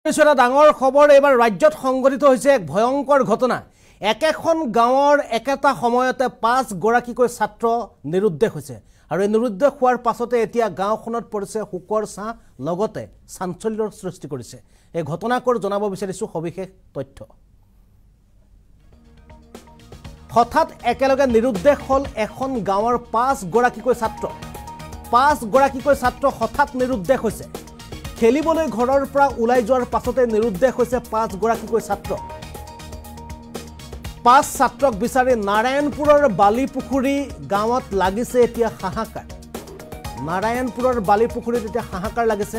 এটা ডাঙৰ খবৰ এবাৰ ৰাজ্যত সংঘটিত হৈছে এক ভয়ংকৰ ঘটনা একেখন গাঁৱৰ একেটা সময়তে 5 গৰাকীকৈ ছাত্ৰ নিৰুদ্দেশ হৈছে আৰু এই নিৰুদ্দেশ হোৱাৰ পাছতে এতিয়া গাঁওখনত পৰিছে হুকৰ ছাঁ লগতে চাঞ্চল্যৰ সৃষ্টি কৰিছে এই ঘটনাকৰ জনাব বিচাৰিছো সবিশেষ তথ্য হঠাৎ একেলগে নিৰুদ্দেশ হল এখন গাঁৱৰ 5 গৰাকীকৈ ছাত্ৰ হঠাৎ নিৰুদ্দেশ হৈছে খেলিবলৈ ঘৰৰ পৰা ওলাই যোৱাৰ পাছতে নিৰুদ্দেশ হৈছে 5 গৰাকীকৈ ছাত্ৰ 5 ছাত্ৰক বিচাৰি নাৰায়ণপুৰৰ বালিপুখুৰী গাঁৱত লাগিছে এতিয়া হাহাকাৰ নাৰায়ণপুৰৰ বালিপুখুৰীত এতিয়া হাহাকাৰ লাগিছে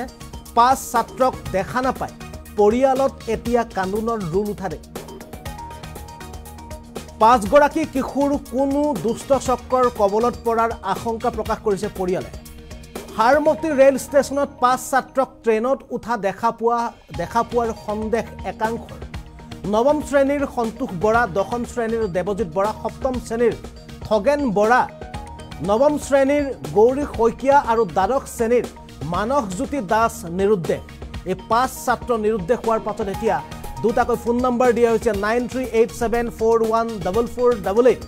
5 ছাত্ৰক দেখা নাপায় পৰিয়ালত এতিয়া কান্দোনৰ ৰুল উঠাৰে 5 গৰাকী কিশোৰ কোনো দুষ্ট চক্ৰৰ কবলত পৰাৰ আশংকা প্ৰকাশ কৰিছে পৰিয়ালে হাৰমতি ৰেল ষ্টেচনত 5 ছাত্ৰক ট্ৰেইনত উঠা দেখা পোৱাৰ সন্দেহ একাংশৰ নৱম শ্ৰেণীৰ সন্তোষ বৰা দশম শ্ৰেণীৰ দেৱজিৎ বৰা সপ্তম শ্ৰেণীৰ থগেন বৰা নৱম শ্ৰেণীৰ গৌৰী শইকীয়া আৰু দ্বাদশ শ্ৰেণীৰ মানসজ্যোতি দাস নিৰুদ্দেশ এই 5 ছাত্ৰ নিৰুদ্দেশ হোৱাৰ পাছত এতিয়া দুটাকৈ ফোন নম্বৰ দিয়া হৈছে 9387414488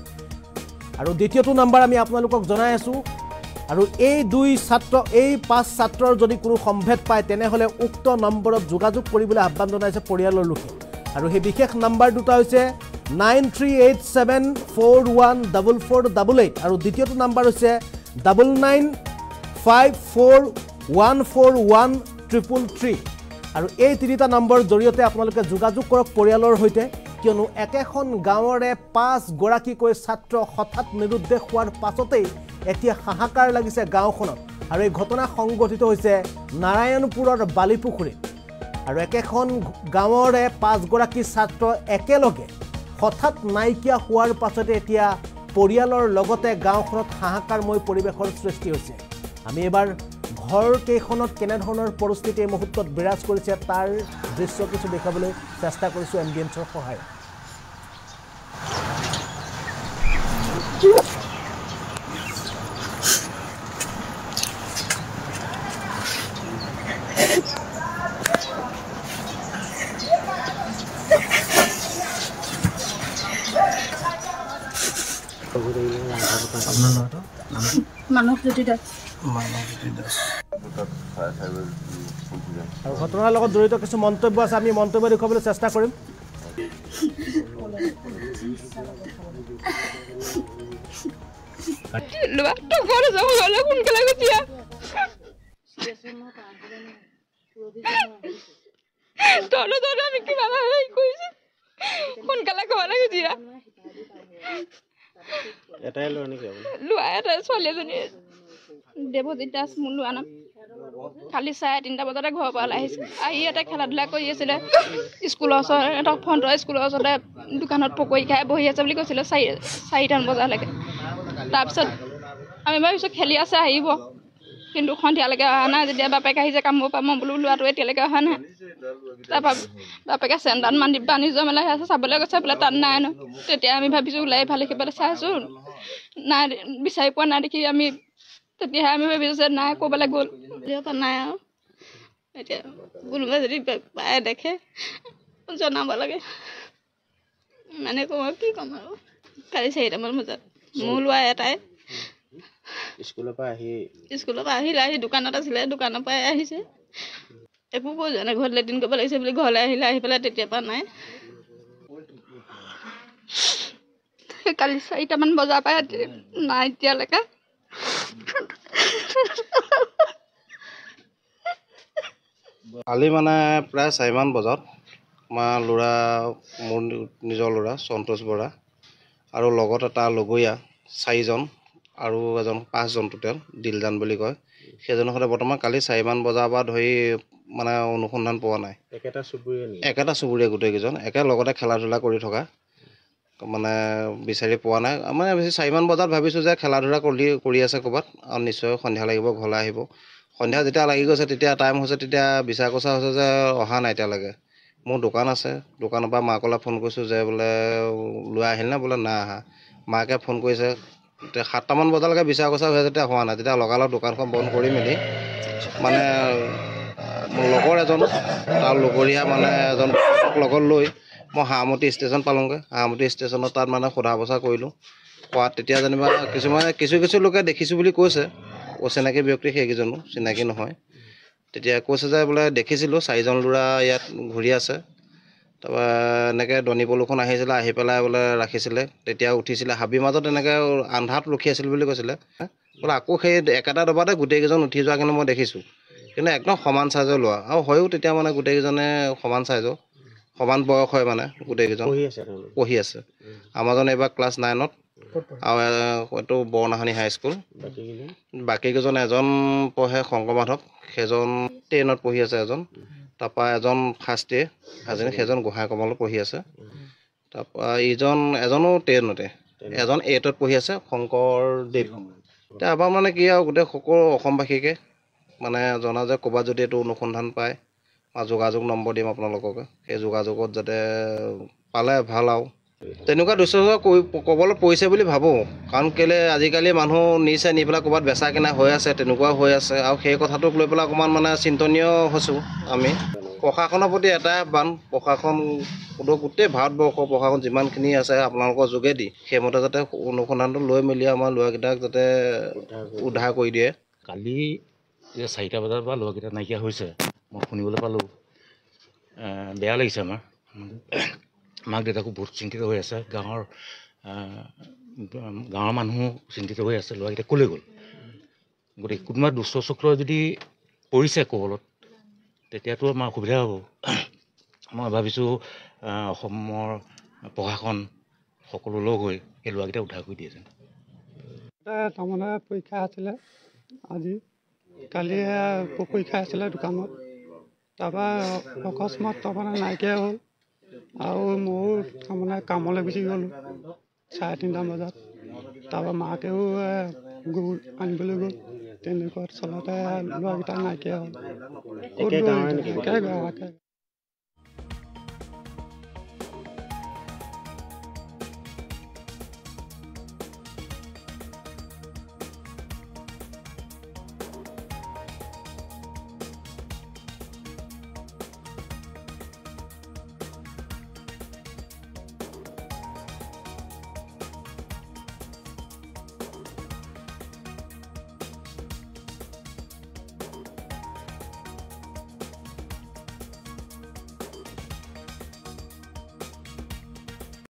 আৰু দ্বিতীয়টো নম্বৰ আমি আপোনালোকক জনাই আছো আৰু এই 5 ছাত্ৰৰ যদি কোনো সম্ভেদ পায় তেনেহলে উক্ত নম্বৰত যোগাযোগ কৰিবলৈ আহ্বান জনাইছে পৰিয়ালৰ লোকে আৰু সেই বিশেষ নম্বৰ দুটা হৈছে 9387414488 আৰু দ্বিতীয়টো নম্বৰ হৈছে 9954141333 আৰু এই তিনিটা নম্বৰ জৰিয়তে আপোনালোকে যোগাযোগ কৰক পৰিয়ালৰ সৈতে কিয়নো একেখন গাঁৱৰে 5 গৰাকীকৈ ছাত্ৰ হঠাৎ নিৰুদ্দেশ হোৱাৰ পাছতেই এতিয়া হাহাকাৰ লাগিছে গাঁওখনত আৰু এই ঘটনা সংঘটিত হৈছে নাৰায়ণপুৰৰ বালিপুখুৰীত আৰু একেখন গাঁৱৰে 5 গৰাকী ছাত্ৰ একেলগে হঠাৎ নাইকিয়া হোৱাৰ পাছতে এতিয়া পৰিয়ালৰ লগতে গাঁওখনত হাহাকাৰময় পৰিৱেশৰ সৃষ্টি হৈছে আমি এবাৰ ঘৰ কেইখনত কেনে ধৰণৰ পৰিস্থিতি এই মুহূৰ্তত বিৰাজ কৰিছে তাৰ দৃশ্য কিছু দেখাবলৈ চেষ্টা কৰিছো এম্বিয়েন্সৰ সহায়ত মানসজ্যোতি দাস আৰু ঘটনাৰ লগত জড়িত কিছু মন্তব্য আছে আমি মন্তব্য দেখুৱাবলৈ চেষ্টা কৰিম এটাই লোৱা নেকি লোৱা এটা ছোৱালী এজনী দেৱজিৎ দাস মোৰ লোৱা নাম কালি 3:30 বজাতে ঘৰৰ পৰা আহিছে আহি এটা খেলা ধূলা কৰি আছিলে স্কুলৰ ওচৰত এটা ফ্ৰণ্টৰ স্কুলৰ ওচৰতে দোকানত পকৰি খাই বহি আছে বুলি কৈছিলে 4:00 বজালৈকে তাৰপিছত আমি ভাবিছোঁ খেলি আছে আহিব কিন্তু সন্ধিয়ালৈকে অহা নাই যেতিয়া বাপেক আহিছে কামৰ পৰা মই বোলো ল'ৰাটো এতিয়ালৈকে অহা নাই তাৰপৰা বাপেকে চেন্দান বান্ধি যোৱা মেলা আছে চাবলৈ গৈছে বোলে তাত নাই ন তেতিয়া আমি ভাবিছোঁ ওলাই ভালে সিফালে চাইছোঁ নাই বিচাৰি পোৱা নাই দেখি আমি তেতিয়াহে আমি ভাবিছোঁ যে নাই ক'ৰবালৈ গ'ল যিহেতু নাই আৰু এতিয়া কোনোবাই যদি পায় দেখে জনাব লাগে মানে ক'ম কি ক'ম আৰু কালি 4টামান বজাত মোৰ লোৱা এটাই স্কুলৰ পৰা আহিলে আহি দোকানত আছিলে দোকানৰ পৰাই আহিছে একো কৈ যোৱা নাই ঘৰত লেট্ৰিন কৰিব লাগিছে বুলি ঘৰলৈ আহিলে আহি পেলাই তেতিয়াৰ পৰা নাই কালি 4টামান বজাৰ পৰা নাই এতিয়ালৈকে কালি মানে প্ৰায় 4মান বজাত আমাৰ ল'ৰা মোৰ নিজৰ ল'ৰা সন্তোষ বৰা আৰু লগত এটা লগৰীয়া 4জন আৰু এজন 5জন টোটেল দিলজান বুলি কয় সেইজনৰ সৈতে বৰ্তমান কালি 4মান বজাৰ পৰা ধৰি মানে অনুসন্ধান পোৱা নাই একেটা চুবুৰীয়া গোটেইকেইজন একেলগতে খেলা ধূলা কৰি থকা মানে বিচাৰি পোৱা নাই মানে 4মান বজাত ভাবিছোঁ যে খেলা ধূলা কৰি আছে ক'ৰবাত আৰু নিশ্চয় সন্ধিয়া লাগিব ঘৰলৈ আহিব সন্ধিয়া যেতিয়া লাগি গৈছে তেতিয়া টাইম হৈছে তেতিয়া বিচাৰ কোচা হৈছে যে অহা নাই এতিয়ালৈকে মোৰ দোকান আছে দোকানৰ পৰা মাকলৈ ফোন কৰিছোঁ যে বোলে লৈ আহিল নে বোলে নাই আহা মাকে ফোন কৰিছে 7টামান বজালৈকে বিচাৰ কোচা হৈ যেতিয়া হোৱা নাই তেতিয়া লগালগ দোকানখন বন্ধ কৰি মেলি মানে লগৰ এজন তাৰ লগৰীয়া মানে এজন লগত লৈ মই হাঁমতি ষ্টেচন পালোঁগৈ। হাঁমতি ষ্টেচনত তাত মানে সোধা পোছা কৰিলোঁ। কোৱাত তেতিয়া যেনিবা কিছু লোকে দেখিছোঁ বুলি কৈছে। অচিনাকি ব্যক্তি সেইকেইজনো চিনাকি নহয়। তেতিয়া কৈছে যে বোলে দেখিছিলোঁ 4জন ল'ৰা ইয়াত ঘূৰি আছে। তাৰপৰা এনেকৈ দনি পলুখন আহিছিলে, আহি পেলাই বোলে ৰাখিছিলে। তেতিয়া উঠিছিলে হাবিৰ মাজত এনেকৈ আন্ধাৰত ৰখি আছিল বুলি কৈছিলে। বোলে আকৌ সেই একেটা দবাতে গোটেইকেইজন উঠি যোৱা কিন্তু মই দেখিছোঁ। কিন্তু একদম সমান চাইজৰ লোৱা আৰু হয়ও তেতিয়া মানে গোটেইকেইজনে সমান চাইজৰ, সমান বয়স হয় মানে গোটেইকেইজন পঢ়ি আছে। আমাৰজন এইবাৰ ক্লাছ 9ত আৰু এইটো বৰ্ণাহানি হাইস্কুল। বাকীকেইজন এজন পঢ়ে শংকৰ মাধৱ, সেইজন 10ত পঢ়ি আছে এজন। তাৰপৰা এজন ফাৰ্ষ্ট ইয়েৰ সেইজন গোহাঁই কমলত পঢ়ি আছে। তাৰপৰা এজনো 10তে, এজন 8ত পঢ়ি আছে শংকৰদেৱ। এতিয়া এবাৰ মানে কি আৰু গোটেই সকলো অসমবাসীকে মানে জনা যে ক'ৰবাত যদি এইটো অনুসন্ধান পায় বা যোগাযোগ নম্বৰ দিম আপোনালোককে, সেই যোগাযোগত যাতে পালে ভাল আৰু তেনেকুৱা দৃশ্য ক'বলৈ পৰিছে বুলি ভাবোঁ। কাৰণ কেলৈ আজিকালি মানুহ নিছে নি পেলাই ক'ৰবাত বেচা কিনা হৈ আছে, তেনেকুৱা হৈ আছে। আৰু সেই কথাটোক লৈ পেলাই অকণমান মানে চিন্তনীয় হৈছোঁ আমি। প্ৰশাসনৰ প্ৰতি এটাই আহ্বান, প্ৰশাসন গোটেই ভাৰতবৰ্ষৰ প্ৰশাসন যিমানখিনি আছে আপোনালোকৰ যোগেদি সেইমতে যাতে অনুসন্ধানটো লৈ মেলি আমাৰ ল'ৰাকেইটাক যাতে উদ্ধাৰ কৰি দিয়ে। কালি 4টা বজাৰ পৰা ল'ৰাকেইটা নাইকিয়া হৈছে মই শুনিবলৈ পালোঁ। বেয়া লাগিছে আমাৰ। মাক দেউতাকো বহুত চিন্তিত হৈ আছে, গাঁৱৰ মানুহো চিন্তিত হৈ আছে। ল'ৰাকেইটা ক'লৈ গ'ল? গতিকে কোনোবা দুষ্ট চক্ৰ যদি পৰিছে কবলত, তেতিয়াতো আমাৰ অসুবিধা হ'ব। মই ভাবিছোঁ অসমৰ প্ৰশাসন সকলো লগ হৈ সেই ল'ৰাকেইটা উদ্ধাৰ কৰি দিয়ে যেন। তাৰমানে পৰীক্ষা আছিলে আজি, কালি পৰীক্ষা আছিলে দোকানত। তাৰপৰা অকস্মাত তাৰমানে নাইকিয়া হ'ল। আৰু ময়ো তাৰমানে কামলৈ গুচি গ'লোঁ 3:30 বজাত। তাৰপৰা মাকেও গৰু আনিবলৈ গ'ল। তেনেকুৱা চলতে ল'ৰাকেইটা নাইকিয়া হ'ল। ক'ত গ'ল?